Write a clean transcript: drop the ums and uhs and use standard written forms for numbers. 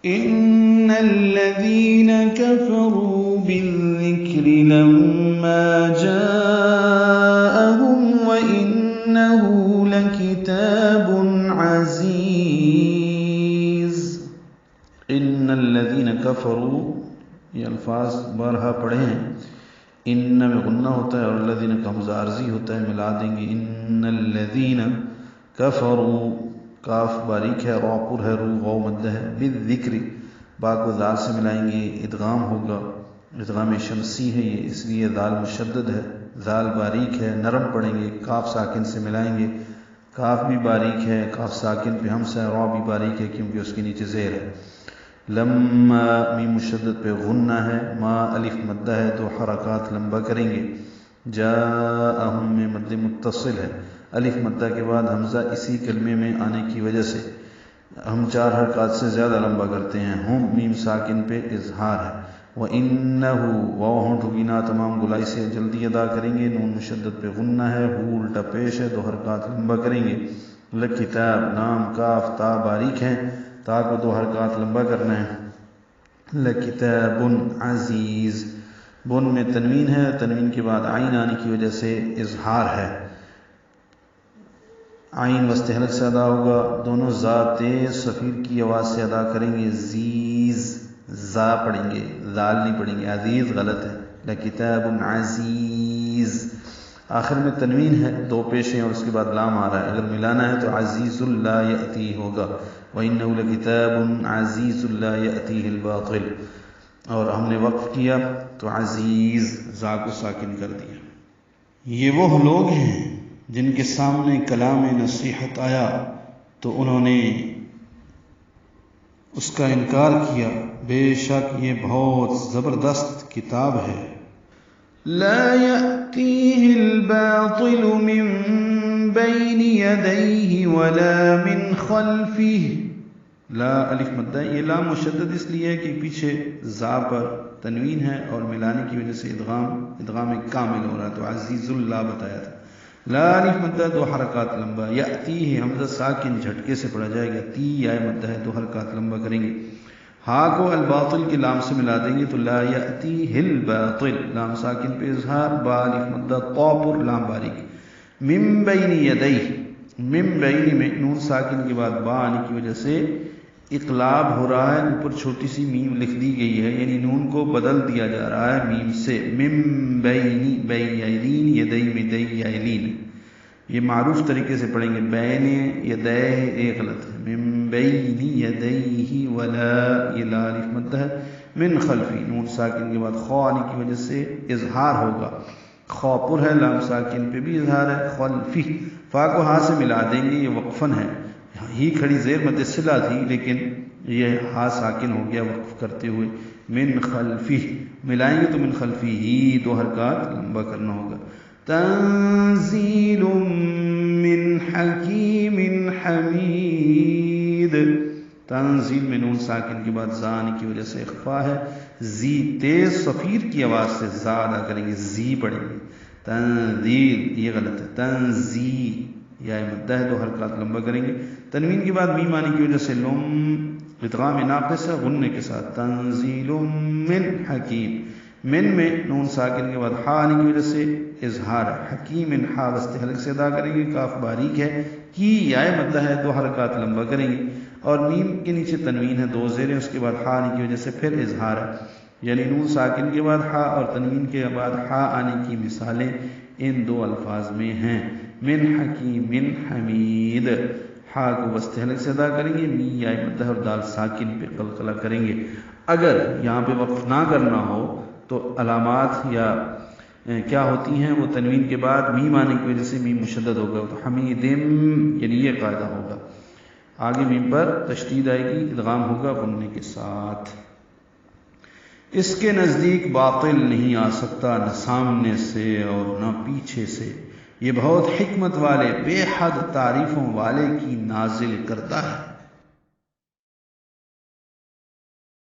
إن الذين كفروا بالذكر لما جاءهم وإنه لكتاب عزيز. إن الذين كفروا، یہ الفاظ بارہا پڑھے ہیں. ان میں غنہ ہوتا ہے اور الذین کا حمزہ عارضی ہوتا ہے، ملا دیں گے. ان الذین کفروا، کاف باریک ہے، را پر ہے، رو غو مد ہے. بالذکر، با کو ذال سے ملائیں گے، ادغام ہوگا. ادغام شمسی ہے یہ، اس لیے ذال مشدد ہے، ذال باریک ہے، نرم پڑھیں گے. کاف ساکن سے ملائیں گے، کاف بھی باریک ہے، کاف ساکن پہ ہمزہ ہے. را بھی باریک ہے کیونکہ اس کے نیچے زیر ہے. لما میم مشدد پہ غنہ ہے، ما الف مدہ ہے، دو حرکات لمبا کریں گے. جاءہم میں مد متصل ہے، الف مدہ کے بعد حمزہ اسی کلمے میں آنے کی وجہ سے ہم 4 حرکات سے زیادہ لمبا کرتے ہیں. ہم میم ساکن پہ اظہار ہے. وَإِنَّهُ، واو ہونٹ ہوگینا تمام گلائی سے جلدی ادا کریں گے. نون مشدد پہ غنہ ہے، ہو الٹا پیش ہے، 2 حرکات لمبا کریں گے. لکتاب، نام کاف تا باریک ہیں، تا کو 2 حرکات لمبا کرنا ہے. لکتاب عزیز، بن میں تنوین ہے، تنوین کے بعد عین آنے کی وجہ سے اظہار ہے. عین وسط حلق سے ادا ہوگا. دونوں زا تیز صفیر کی آواز سے ادا کریں گے. زیز، زا پڑھیں گے، زال نہیں پڑھیں گے. عزیز غلط ہے. لکتاب عزیز، آخر میں تنوین ہے، 2 پیش ہیں اور اس کے بعد لام آ رہا ہے. اگر ملانا ہے تو عزیز لا یأتی ہوگا. وَإِنَّهُ لَكِتَابٌ عَزِيزٌ لَا يَأْتِيهِ الْبَاطِلُ، اور ہم نے وقف کیا تو عزیز زا کو ساکن کر دیا. یہ وہ لوگ ہیں جن کے سامنے کلام نصیحت آیا تو انہوں نے اس کا انکار کیا. بے شک یہ بہت زبردست کتاب ہے. لا يأتيه الباطل من بين يديه ولا من خلفه. لا الف مدہ، یہ لام مشدد اس لیے ہے کہ پیچھے زا پر تنوین ہے اور ملانے کی وجہ سے ادغام کامل ہو رہا ہے، تو عزیز اللہ بتایا تھا. لا الف مدہ 2 حرکات لمبا. یأتی ہے حمزہ ساکن جھٹکے سے پڑھا جائے گا. تی یا مدہ ہے، 2 حرکات لمبا کریں گے. ہا کو الباطل کے لام سے ملا دیں گے تو لا یأتیہ الباطل، لام ساکن پہ اظہار، با الف مدہ، طا پر لام باریک. من بین یدیہ، من بین میں نون ساکن کے بعد با آنے کی وجہ سے اقلاب ہو رہا ہے، اوپر چھوٹی سی میم لکھ دی گئی ہے، یعنی نون کو بدل دیا جا رہا ہے میم سے. من بین، بین یلین، یدی مدی یلین، یہ معروف طریقے سے پڑھیں گے. بین یدیہ یہ غلط ہے. من بین یدیہ ولا، یہ لا الف مدہ ہے. من خلفی، نون ساکن کے بعد خا آنے کی وجہ سے اظہار ہوگا. خا پر ہے، لام ساکن پہ بھی اظہار ہے. خلفی، فا کو ہا سے ملا دیں گے، یہ وقفن ہے. ہی کھڑی زیر مد صلہ تھی لیکن یہ ہا ساکن ہو گیا وقف کرتے ہوئے. من خلفی ملائیں گے تو من خلفی ہی 2 حرکات لمبا کرنا ہوگا. تنزیل من حکیم حمید. تنزیل میں نون ساکن کے بعد زا آنے کی وجہ سے اخفا ہے. زی تیز صفیر کی آواز سے زا ادا کریں گے، زی پڑھیں گے. تنزیل یہ غلط ہے. تنزی یا مدہ ہے، 2 حرکات لمبا کریں گے. تنوین کے بعد میم آنے کی وجہ سے لم، ادغام ناقص ہے غننے کے ساتھ. تنزیل من حکیم، من میں نون ساکن کے بعد ہا آنے کی وجہ سے اظہار ہے. حکیم ہا وسط حلق سے ادا کریں گے، کاف باریک ہے. کی یا مدہ ہے، 2 حرکات لمبا کریں گے. اور میم کے نیچے تنوین ہے، 2 زیریں، اس کے بعد ہا آنے کی وجہ سے پھر اظہار ہے. یعنی نون ساکن کے بعد ہا اور تنوین کے بعد ہا آنے کی مثالیں ان 2 الفاظ میں ہیں. من حکیم من حمید، ہا کو وسط حلق سے ادا کریں گے. می یا مدہ اور دال ساکن پہ قلقلہ کریں گے. اگر یہاں پہ وقف نہ کرنا ہو تو علامات یا کیا ہوتی ہیں، وہ تنوین کے بعد میم آنے کی وجہ سے میم مشدد ہوگا تو حمیدم، یعنی یہ قاعدہ ہوگا. آگے میم پر تشدید آئے گی، ادغام ہوگا غننے کے ساتھ. اس کے نزدیک باطل نہیں آ سکتا، نہ سامنے سے اور نہ پیچھے سے. یہ بہت حکمت والے، بے حد تعریفوں والے کی نازل کرتا ہے.